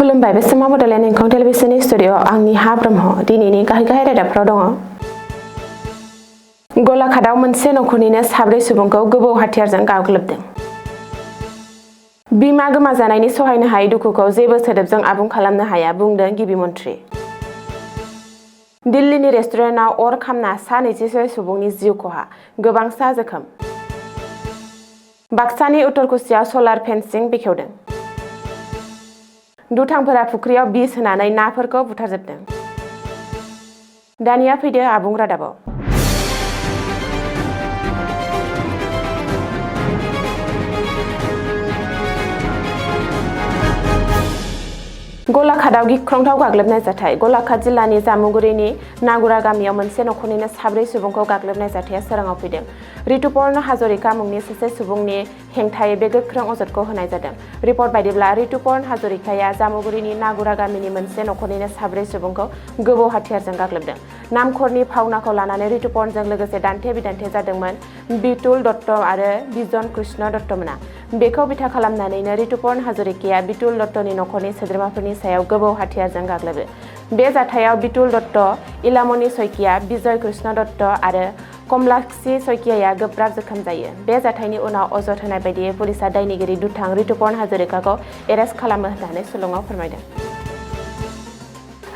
खुलुमबाय बेसिमा बडलेण्ड एंखं टेलिभिजननि स्टुडिअ आंनि हा ब्रह्म दिनैनि गाहाय रादाबफ्राव दङ। गलाघाटआव मोनसे नखरनिनो 4 सुबुंखौ गोबौ हाथियारजों गाग्लोबदों। बिमा गोमाजानायनि सहायनो हायै दुखुखौ जेबो सोदोबजों आबुं खालामनो हाया बुंदों गिबि मन्थ्रि। दिल्लीनि रेस्टुरेन्टआव अर खामना 26 सुबुंनि जिउ खहा, गोबां सा जोखोम। बाक्सानि उत्तरकुसियाव सलार फेन्सिं बेखेवदों। दुथांफोरा फुख्रियाव बिस होनानै नाफोरखौ बुथारजोबदों। दानिया फैदो आबुं रादाबाव। गलाघाटआव गिख्रंथाव गाग्लोबनाय जाथाय। गलाघाट जिल्लानि जामुगुरिनि नागुरा गामियाव मोनसे नखरनिनो 4 सुबुंखौ गाग्लोबनाय जाथाया सोराङाव फैदों। ऋतुपर्ण हाजरिका मुंनि सासे सुबुंनि हेंथायै बे गोख्रों अजदखौ होनाय जादों। रिपर्ट बायदिब्ला ऋतुपर्ण हाजरिकाया जामुगुरिनि नागुरा गामिनि मोनसे नखरनिनो 4 सुबुंखौ गोबौ हाथियारजों गाग्लोबदों। नामखरनि भावनाखौ लानानै ऋतुपर्णजों लोगोसे दान्थे बिदान्थे जादोंमोन बितुल दत्त आरो बिजन कृष्ण दत्तमोना। बेखौ बिथा खालामनानैनो ऋतुपर्ण हाजरिकाया बितुल दत्तनि नखरनि सोद्रोमाफोरनि सायाव गोबौ हाथियारजों गाग्लोबो। बे जाथायाव बितुल दत्त, इलामनि सयकिया, बिजय कृष्ण दत्त आरो कमलाक्षी सयकियाया गोब्राब जोखोम जायो। बे जाथायनि उनाव अजद होनाय बायदियै पुलिसा दायनिगिरि दुथां ऋतुपर्ण हाजरिकाखौ एरेस्ट खालामो होननानै सुलुङाव फोरमायदों।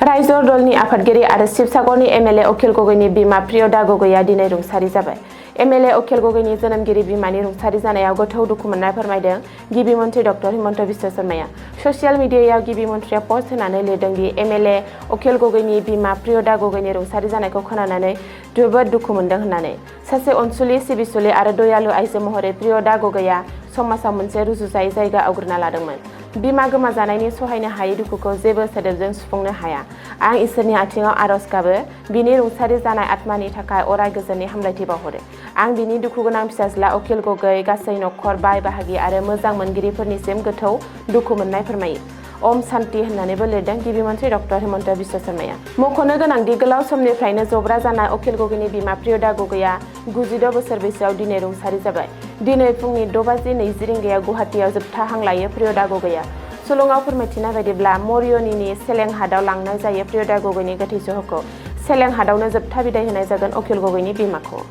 रायजो दलनि आफादगिरि आरो शिबसागरनि एमएलए अखिल गगैनि बिमा प्रियदा गगैया दिनै रुंसारि जाबाय। एमएलए अखिल गगैनि जोनोमगिरि बिमानि रुंसारि जानायाव गोथौ दुखु मोननाय फोरमायदों गिबि मन्थ्रि डक्टर हिमन्त बिश्व शर्माया। ससियेल मिडियायाव गिबि मन्थ्रिया पस्ट होनानै लिरदों दि एमएलए अखिल गगैनि बिमा प्रियदा गगैनि रुंसारि जानायखौ खोनानानै जोबोद दुखु मोनदों होननानै। सासे अनसुलि, सिबिसुलि आरो दयालु आइजो महरै प्रियदा गगैया समाजाव मोनसे रुजुजायै जायगा आवग्रिना लादोंमोन। बिमा गोमाजानायनि सहायनो हायै दुखुखौ जेबो सोदोबजों सुफुंनो हाया। आं इसोरनि आथिङाव आरज गाबो बिनि रुंसारि जानाय आत्मानि थाखाय अराय गोजोननि हामलायथि बावहरो। आं बिनि दुखुगोनां फिसाज्ला अखिल गगै, गासै नखर, बाय बाहागि आरो मोजां मोनगिरिफोरनिसिम गोथौ दुखु मोननाय फोरमायो। ओम शान्ति होननानैबो लिरदों गिबि मन्थ्रि डक्टर हिमन्त बिश्व शर्माया। मख'नो गोनांदि गोलाव समनिफ्रायनो जब्रा जानाय अखिल गगैनि बिमा प्रियदा गगैया 96 बोसोर बैसोआव दिनै रुंसारि जाबाय। दिनै फुंनि 6:20 रिंगायाव गुवाहाटीआव जोबथा हां लायो प्रियदा गगैया। सुलुङाव फोरमायथिनाय बायदिब्ला मरियनीनि सेलेंहाटआव लांनाय जायो प्रियदा गगैनि गोथै सह'खौ। सेलेंहाटआवनो जोबथा बिदाय होनाय जागोन अखिल गगैनि बिमाखौ।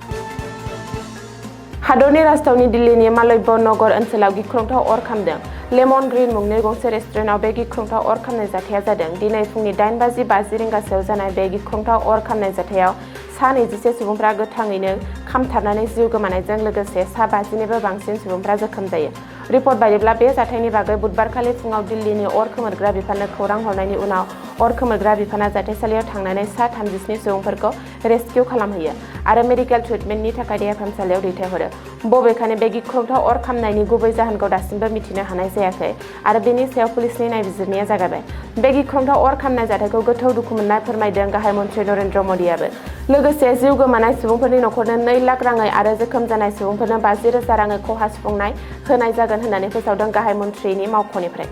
हादरनि राजथावनि दिल्लीनि मालव्य नगर ओनसोलाव गिख्रंथाव अर खामदों। लेमन ग्रीन मुंनि गंसे रेस्टुरेन्टआव बे गिख्रंथाव अर खामनाय जाथाया जादों। दिनै फुंनि 8:50 रिंगासोआव जानाय बे गिख्रंथाव अर खामनाय जाथायाव सा 21 सुबुंफ्रा गोथाङैनो खामथारनानै जिउ गोमानायजों लोगोसे सा 50निबो बांसिन सुबुंफ्रा जोखोम जायो। रिपर्ट बायदिब्ला बे जाथायनि बागै बुधबारखालि फुङाव दिल्लीनि अर खोमोरग्रा बिफाननो खौरां हरनायनि उनाव अर खोमोरग्रा बिफाना जाथायसालियाव थांनानै सा 37 सुबुंफोरखौ रेस्किउ खालामहैयो आरो मेडिकेल ट्रिटमेन्टनि थाखाय देहा फाहामसालियाव दैथायहरो। बबेखानि बे गिख्रंथाव अर खामनायनि गुबै जाहोनखौ दासिमबो मिथिनो हानाय जायाखै आरो बेनि सायाव पुलिसनि नायबिजिरनाया जागायबाय। बे गिख्रंथाव अर खामनाय जाथायखौ गोथौ दुखु मोननाय फोरमायदों गाहाय मन्थ्रि नरेन्द्र मदिआबो। लोगोसे जिउ गोमानाय सुबुंफोरनि नखरनो 2 लाख राङै आरो जोखोम जानाय सुबुंफोरनो 50,000 राङै खहा सुफुंनाय होनाय जागोन होननानै फोसावदों गाहाय मन्थ्रिनि मावख'निफ्राय।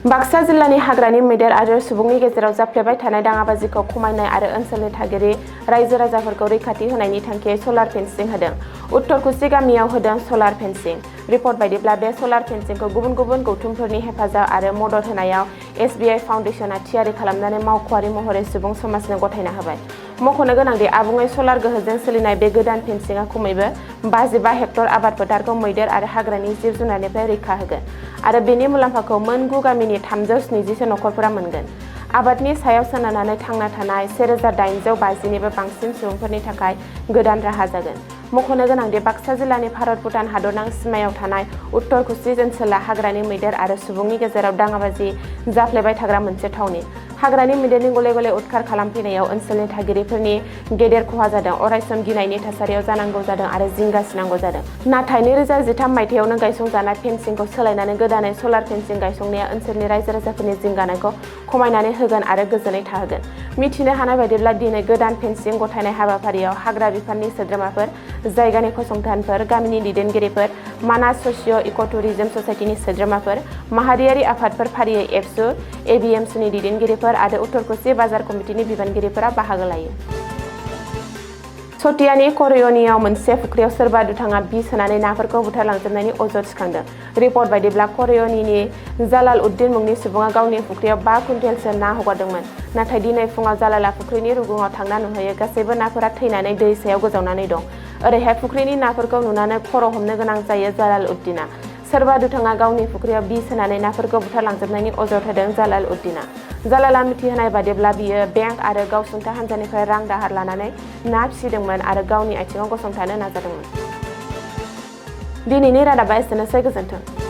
बाक्सा जिल्लानि हाग्रानि मैदेर आरो सुबुंनि गेजेराव जाफ्लेबाय थानाय दाङाबाजिखौ खमायनाय आरो ओनसोलनि थागिरि रायजो राजाफोरखौ रैखाथि होनायनि थांखियै सलार फेन्सिं होदों। उत्तरकुसि गामियाव होदों सलार फेन्सिं। रिपर्ट बायदिब्ला बे सलार फेन्सिंखौ गुबुन गुबुन गौथुमफोरनि हेफाजाब आरो मदद होनायाव SBI फाउन्डेसनआ थियारि खालामनानै मावख'आरि महरै सुबुं समाजनो गथायना होबाय। मख'नो गोनांदि आबुङै सलार गोहोजों सोलिनाय बे गोदान फेन्सिंआ खमैबो 55 हेक्टर आबाद फोथारखौ मैदेर आरो हाग्रानि जिब जुनारनिफ्राय रैखा होगोन आरो बेनि मुलाम्फाखौ मोन 9 गामिनि 370 नखरफोरा मोनगोन। आबादनि सायाव सोनारनानै थांना थानाय 1850निबो बांसिन सुबुंफोरनि थाखाय गोदान राहा जागोन। मख'नो गोनांदि बाक्सा जिल्लानि भारत-भुटान हादरनां सिमायाव थानाय उत्तरकुसि ओनसोला हाग्रानि मैदेर आरो सुबुंनि गेजेराव दाङाबाजि जाफ्लेबाय थाग्रा मोनसे थावनि। हाग्रानि मैदेरनि गले गले उदखार खालामफैनायाव ओनसोलनि थागिरिफोरनि गेदेर खहा जादों, अरायसम गिनायनि थासारियाव जानांगौ जादों आरो जिंगा सिनांगौ जादों। नाथाय 2013 मायथाइयावनो गायसंजानाय फेन्सिंखौ सोलायनानै गोदानै सलार फेन्सिं गायसंनाया ओनसोलनि रायजो राजाफोरनि जिंगानायखौ खमायनानै होगोन आरो गोजोनै थाहोगोन। मिथिनो हानाय बायदिब्ला दिनै गोदान फेन्सिं गथायनाय हाबाफारियाव हाग्रा बिफाननि सोद्रोमाफोर, जायगानि फसंथानफोर, गामिनि दैदेनगिरिफोर, मानास स'सिय'-इक'टुरिजम ससाइटिनि सोद्रोमाफोर, माहारियारि आफादफोर फारियै एबसु, ABMSुनि दैदेनगिरिफोर आरो उत्तरकुसि बाजार कमिटिनि बिबानगिरिफोरा बाहागो लायो। सटियानि करियनियाव मोनसे फुख्रियाव सोरबा दुथाङा बिस होनानै नाफोरखौ बुथारलांजोबनायनि अजद थिखांदों। रिपर्ट बायदिब्ला करियनिनि जालाल उद्दिन मुंनि सुबुङा गावनि फुख्रियाव 5 कुइन्टेलसो ना हगारदोंमोन। नाथाय दिनै फुङाव जालाला फुख्रिनि रुगुङाव थांना नुहैयो गासैबो नाफोरा थैनानै दै सायाव गोजावनानै दं। ओरैहाय फुख्रिनि नाफोरखौ नुनानै खर' हमनो गोनां जायो जालाल उद्दिना। सोरबा दुथाङा गावनि फुख्रियाव बिस होनानै नाफोरखौ बुथारलांजोबनायनि अजद होदों जालाल उद्दिना। जालाला मिथिहोनाय बादिब्ला बियो बेंक आरो गावसुंथा हान्जानिफ्राय रां दाहार लानानै ना फिसिदोंमोन आरो गावनि आथिङाव गसंथानो नाजादोंमोन। दिनैनि रादाबा एसेनोसै, गोजोन्थों।